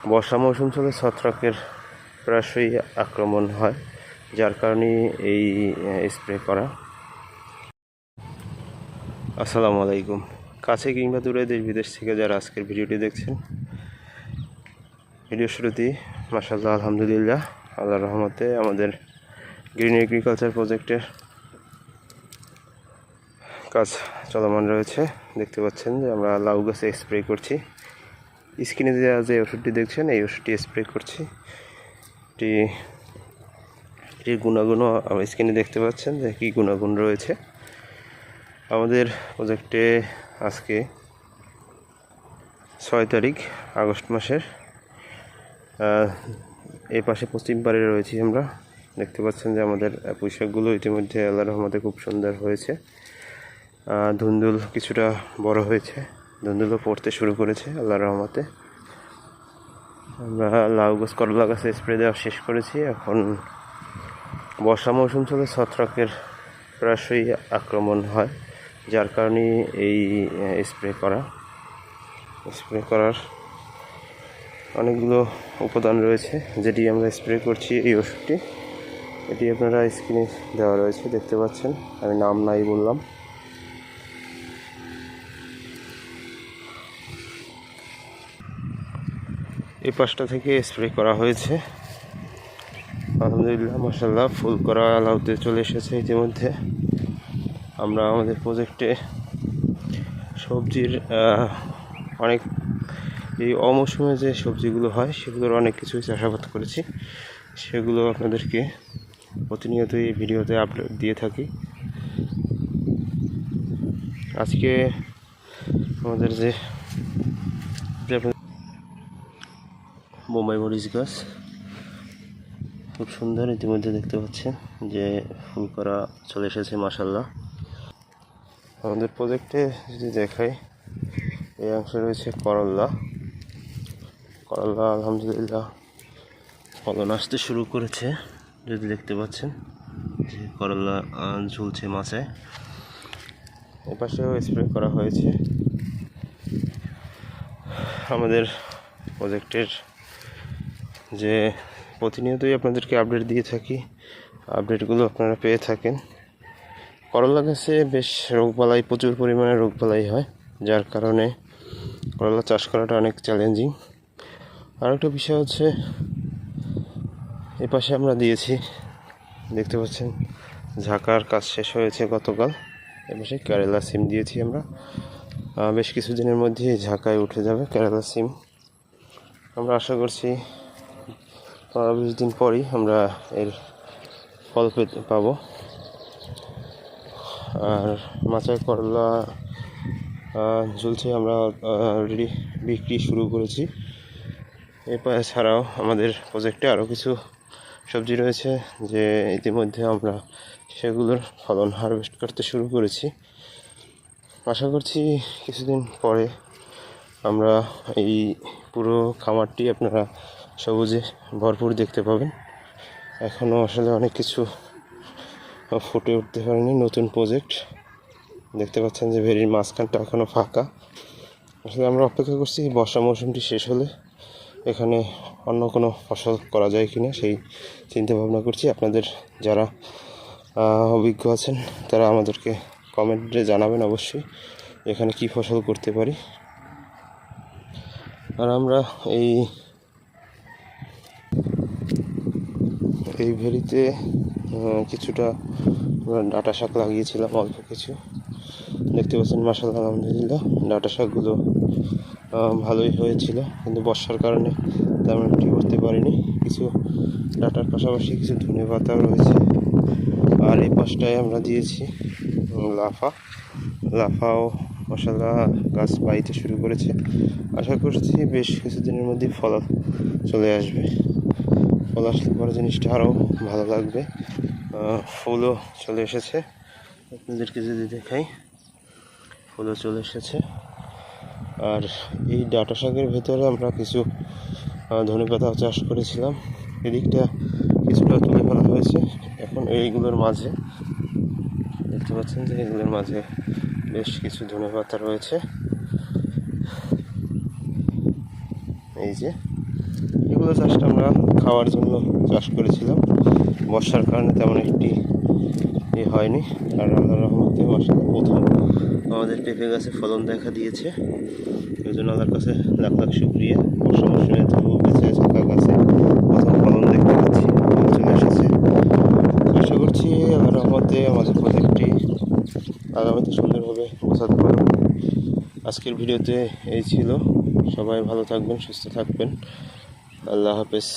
বর্ষা মৌসুম চলে ছত্রাকের প্রায়শই আক্রমণ হয়, যার কারণে এই স্প্রে করা। আসসালামু আলাইকুম। কাছে কিংবা দূরে দেশ বিদেশ থেকে যারা আজকের ভিডিওটি দেখছেন, ভিডিও শুরুতেই মাশাআল্লাহ আলহামদুলিল্লাহ আল্লাহর রহমতে আমাদের গ্রিন এগ্রিকালচার প্রজেক্টের কাজ চলমান রয়েছে। দেখতে পাচ্ছেন যে আমরা লাউ গাছে স্প্রে করছি। স্ক্রিনে যে ওষুধটি দেখছেন, এই ওষুধটি স্প্রে করছি। এটির গুণাগুণ স্ক্রিনে দেখতে পাচ্ছেন যে কী গুণাগুণ রয়েছে। আমাদের প্রজেক্টে আজকে 6 তারিখ আগস্ট মাসের এই পাশে পশ্চিম পাড়ে রয়েছি আমরা। দেখতে পাচ্ছেন যে আমাদের পুঁইশাকগুলো ইতিমধ্যে আল্লাহর রহমতে খুব সুন্দর হয়েছে। ধুন্দুল কিছুটা বড় হয়েছে, ধুন্দুলও পড়তে শুরু করেছে আল্লাহর রহমতে। আমরা লাউ গাছ, করলা গাছে স্প্রে দেওয়া শেষ করেছি। এখন বর্ষা মৌসুম চলে ছত্রাকের প্রায়শই আক্রমণ হয়, যার কারণে এই স্প্রে করার অনেকগুলো উপাদান রয়েছে, যেটি আমরা স্প্রে করছি। এই ওষুধটি এটি আপনারা স্ক্রিনে দেওয়া রয়েছে, দেখতে পাচ্ছেন। আমি নাম নাই বললাম। এই পাশটা থেকে স্প্রে করা হয়েছে। আলহামদুলিল্লাহ মাশাআল্লাহ ফুল করা লাউতে চলে এসেছে ইতিমধ্যে। আমরা আমাদের প্রজেক্টে সবজির অনেক এই অমৌসুমে যে সবজিগুলো হয় সেগুলোর অনেক কিছুই চাষাবাদ করেছি, সেগুলো আপনাদেরকে প্রতিনিয়ত এই ভিডিওতে আপলোড দিয়ে থাকি। আজকে আমাদের যে বোম্বাই মরিচ গাছ খুব সুন্দর, ইতিমধ্যে দেখতে পাচ্ছেন যে ফুল করা চলে এসেছে মাশাআল্লাহ। আমাদের প্রজেক্টে যদি দেখাই, এই অংশে রয়েছে করলা আলহামদুলিল্লাহ ফলন আসতে শুরু করেছে। যদি দেখতে পাচ্ছেন যে করলা ঝুলছে মাচায়। এপাশেও স্প্রে করা হয়েছে। আমাদের প্রজেক্টের যে প্রতিনিয়তই আপনাদেরকে আপডেট দিয়ে থাকি, আপডেটগুলো আপনারা পেয়ে থাকেন। করলা গাছে বেশ রোগবালাই, প্রচুর পরিমাণে রোগবালাই হয়, যার কারণে করলা চাষ করাটা অনেক চ্যালেঞ্জিং। আর একটা বিষয় হচ্ছে, এপাশে আমরা দিয়েছি, দেখতে পাচ্ছেন ঝাঁকার কাজ শেষ হয়েছে গতকাল। এপাশে কেরালা সিম দিয়েছি আমরা। বেশ কিছুদিনের মধ্যে ঝাঁকায় উঠে যাবে কেরালা সিম। আমরা আশা করছি 20 দিন পরই আমরা এর ফল পাবো। আর মাচায় করলা ঝুলছে, আমরা অলরেডি বিক্রি শুরু করেছি। এছাড়াও আমাদের প্রজেক্টে আরও কিছু সবজি রয়েছে, যে ইতিমধ্যে আমরা সেগুলোর ফলন হারভেস্ট করতে শুরু করেছি। আশা করছি কিছুদিন পরে আমরা এই পুরো খামারটি আপনারা সবুজে ভরপুর দেখতে পাবেন। এখনও আসলে অনেক কিছু ফুটে উঠতে পারেনি। নতুন প্রজেক্ট, দেখতে পাচ্ছেন যে ভেরির মাঝখানটা এখনও ফাঁকা। আসলে আমরা অপেক্ষা করছি বর্ষা মৌসুমটি শেষ হলে এখানে অন্য কোনো ফসল করা যায় কিনা, সেই চিন্তা ভাবনা করছি। আপনাদের যারা অভিজ্ঞ আছেন তারা আমাদেরকে কমেন্টে জানাবেন অবশ্যই এখানে কি ফসল করতে পারি। আর আমরা এই ভেরিতে কিছুটা ডাঁটা শাক লাগিয়েছিলাম, অল্প কিছু। দেখতে পাচ্ছেন মাশাআল্লাহ আলহামদুলিল্লাহ ডাঁটা শাকগুলো ভালোই হয়েছিল, কিন্তু বর্ষার কারণে তেমন একটি করতে পারিনি। কিছু ডাঁটার পাশাপাশি কিছু ধনে পাতাও রয়েছে। আর এই পাশটায় আমরা দিয়েছি লাফাও মাশাআল্লাহ গাছ পাইতে শুরু করেছে। আশা করছি বেশ কিছুদিনের মধ্যে ফল চলে আসবে। ফল আসলে পরে জিনিসটা আরও ভালো লাগবে। ফুলও চলে এসেছে, আপনাদেরকে যদি দেখাই, ফুলও চলে এসেছে। আর এই ডাঁটা শাকের ভেতরে আমরা কিছু ধনেপাতা চাষ করেছিলাম, এদিকটা কিছুটা তুলে ফেলা হয়েছে। এখন এইগুলোর মাঝে দেখতে পাচ্ছেন যে এগুলোর মাঝে বেশ কিছু ধনেপাতা রয়েছে। এই যে এগুলো চাষটা আমরা খাওয়ার জন্য চাষ করেছিলাম। বর্ষার কারণে তেমন একটি হয়নি, আর আল্লাহর রহমতে মাশাআল্লাহ প্রথম আমাদের পেঁপে গাছে ফলন দেখা দিয়েছে। এই জন্য আল্লাহর কাছে লাখ লাখ শুকরিয়া। বর্ষা মৌসুমে তবু বেঁচে থাকা গাছে প্রথম ফলন দেখতে পাচ্ছি, ফল চলে এসেছে। আশা করছি আল্লাহর রহমতে আমাদের প্রজেক্টটি আগামীতে সুন্দরভাবে বোঝাতে পারব। আজকের ভিডিওতে এই ছিল। সবাই ভালো থাকবেন, সুস্থ থাকবেন। আল্লাহ হাফেজ।